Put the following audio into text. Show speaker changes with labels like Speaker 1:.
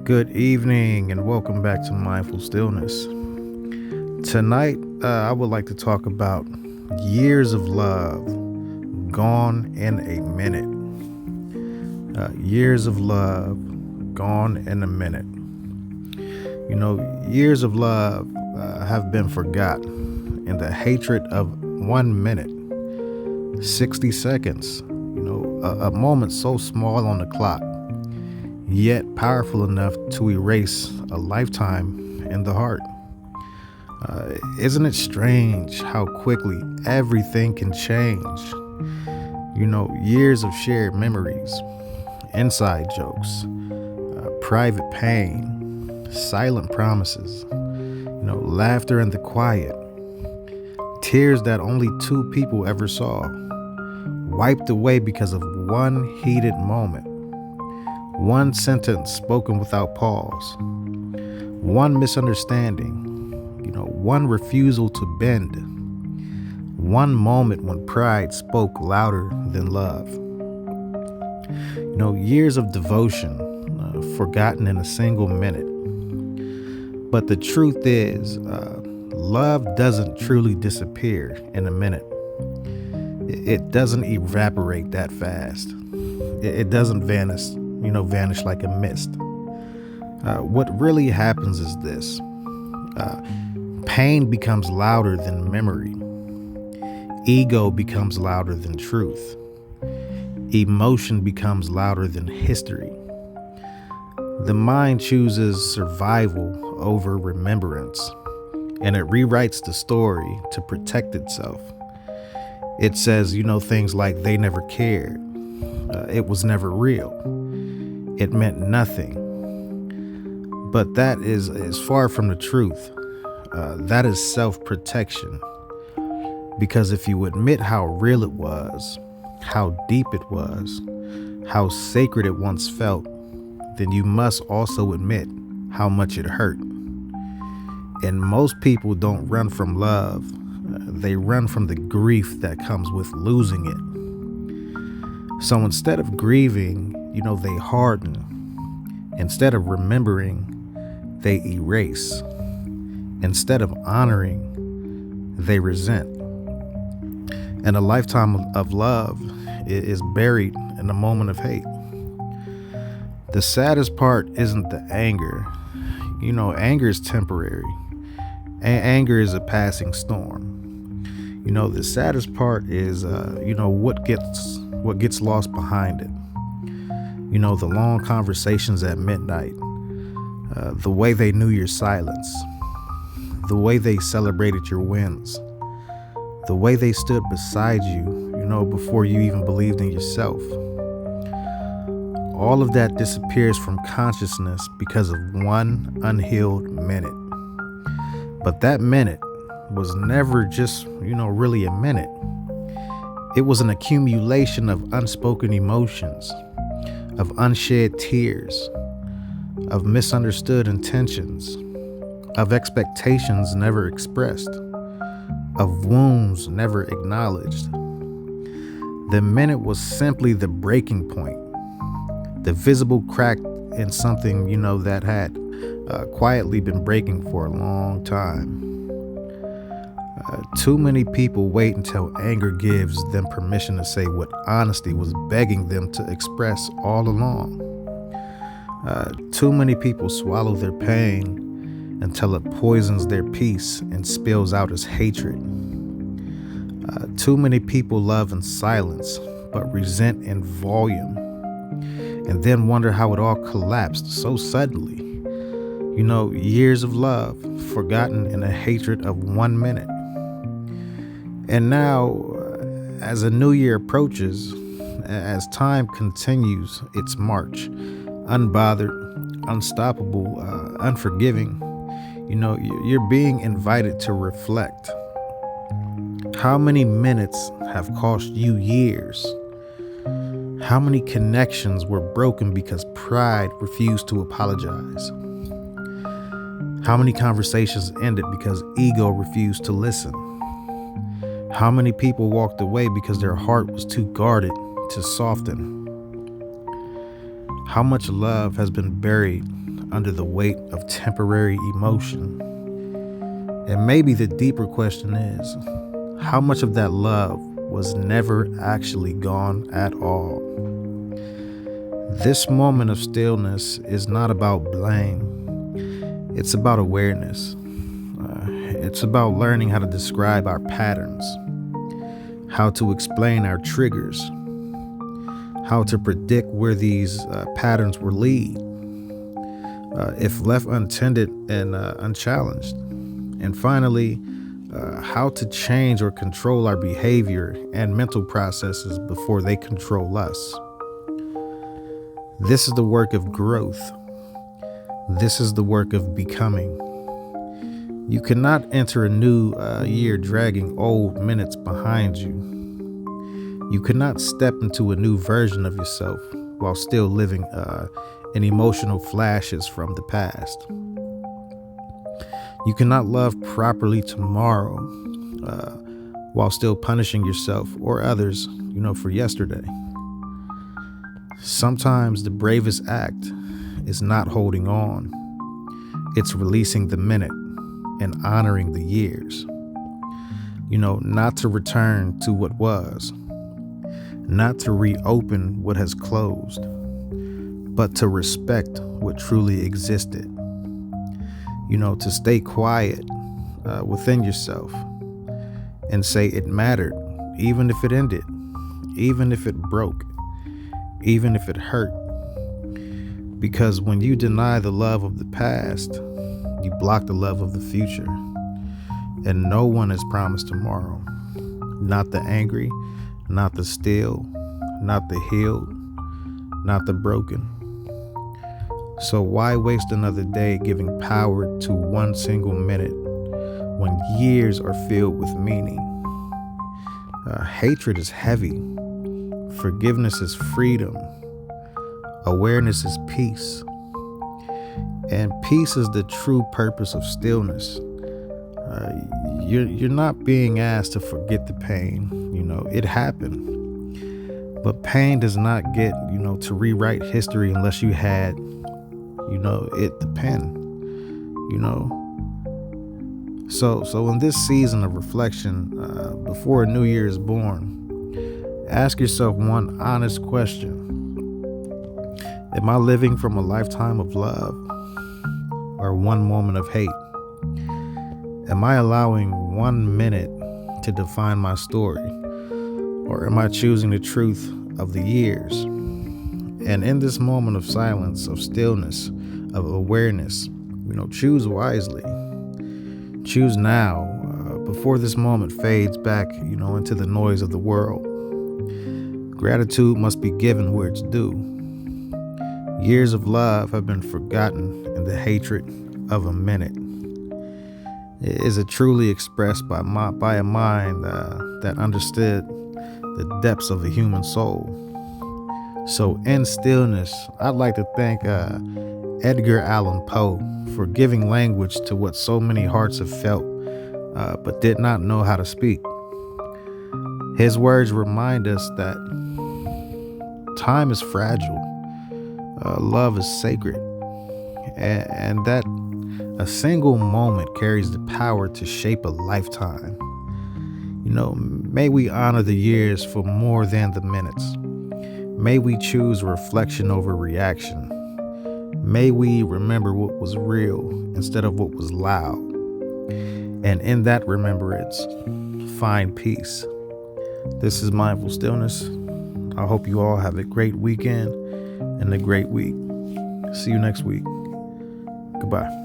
Speaker 1: Good evening and welcome back to Mindful Stillness. Tonight, I would like to talk about years of love gone in a minute. Years of love gone in a minute. Years of love have been forgotten in the hatred of 1 minute, 60 seconds, a moment so small on the clock, yet powerful enough to erase a lifetime in the heart. Isn't it strange how quickly everything can change? Years of shared memories, inside jokes, private pain, silent promises, laughter in the quiet, tears that only two people ever saw, wiped away because of one heated moment, one sentence spoken without pause, one misunderstanding, one refusal to bend, one moment when pride spoke louder than love. Years of devotion forgotten in a single minute. But the truth is, love doesn't truly disappear in a minute. It doesn't evaporate that fast. It doesn't vanish like a mist. What really happens is this. Pain becomes louder than memory. Ego becomes louder than truth. Emotion becomes louder than history. The mind chooses survival over remembrance, and it rewrites the story to protect itself. It says, things like they never cared. It was never real. It meant nothing. But that is far from the truth. That is self-protection. Because if you admit how real it was, how deep it was, how sacred it once felt, then you must also admit how much it hurt. And most people don't run from love. They run from the grief that comes with losing it. So instead of grieving, they harden. Instead of remembering, they erase. Instead of honoring, they resent. And a lifetime of love is buried in a moment of hate. The saddest part isn't the anger. Anger is temporary. Anger is a passing storm. The saddest part is, what gets lost behind it. The long conversations at midnight, the way they knew your silence, the way they celebrated your wins, the way they stood beside you, before you even believed in yourself. All of that disappears from consciousness because of one unhealed minute. But that minute was never just, really a minute. It was an accumulation of unspoken emotions, of unshed tears, of misunderstood intentions, of expectations never expressed, of wounds never acknowledged. The minute was simply the breaking point, the visible crack in something, that had quietly been breaking for a long time. Too many people wait until anger gives them permission to say what honesty was begging them to express all along. Too many people swallow their pain until it poisons their peace and spills out as hatred. Too many people love in silence, but resent in volume, and then wonder how it all collapsed so suddenly. Years of love forgotten in a hatred of 1 minute. And now, as a new year approaches, as time continues its march, unbothered, unstoppable, unforgiving, you're being invited to reflect. How many minutes have cost you years? How many connections were broken because pride refused to apologize? How many conversations ended because ego refused to listen? How many people walked away because their heart was too guarded to soften? How much love has been buried under the weight of temporary emotion. And maybe the deeper question is, how much of that love was never actually gone at all? This moment of stillness is not about blame. It's about awareness. It's about learning how to describe our patterns, how to explain our triggers, how to predict where these patterns will lead, if left untended and unchallenged. And finally, how to change or control our behavior and mental processes before they control us. This is the work of growth. This is the work of becoming. You cannot enter a new year dragging old minutes behind you. You cannot step into a new version of yourself while still living in emotional flashes from the past. You cannot love properly tomorrow while still punishing yourself or others, for yesterday. Sometimes the bravest act is not holding on. It's releasing the minute and honoring the years. Not to return to what was, not to reopen what has closed, but to respect what truly existed. To stay quiet within yourself and say it mattered, even if it ended, even if it broke, even if it hurt. Because when you deny the love of the past, you block the love of the future. And no one is promised tomorrow. Not the angry, not the still, not the healed, not the broken. So why waste another day giving power to one single minute when years are filled with meaning? Hatred is heavy. Forgiveness is freedom. Awareness is peace. And peace is the true purpose of stillness. You're not being asked to forget the pain. It happened. But pain does not get, to rewrite history unless you had, the pen. So in this season of reflection, before a new year is born, ask yourself one honest question. Am I living from a lifetime of love or one moment of hate? Am I allowing 1 minute to define my story, or am I choosing the truth of the years? And in this moment of silence, of stillness, of awareness, choose wisely. Choose now, before this moment fades back, into the noise of the world. Gratitude must be given where it's due. Years of love have been forgotten in the hatred of a minute. Is it truly expressed by a mind that understood the depths of the human soul? So in stillness, I'd like to thank Edgar Allan Poe for giving language to what so many hearts have felt, but did not know how to speak. His words remind us that time is fragile, love is sacred, and that a single moment carries the power to shape a lifetime. May we honor the years for more than the minutes. May we choose reflection over reaction. May we remember what was real instead of what was loud. And in that remembrance, find peace. This is Mindful Stillness. I hope you all have a great weekend and a great week. See you next week. Goodbye.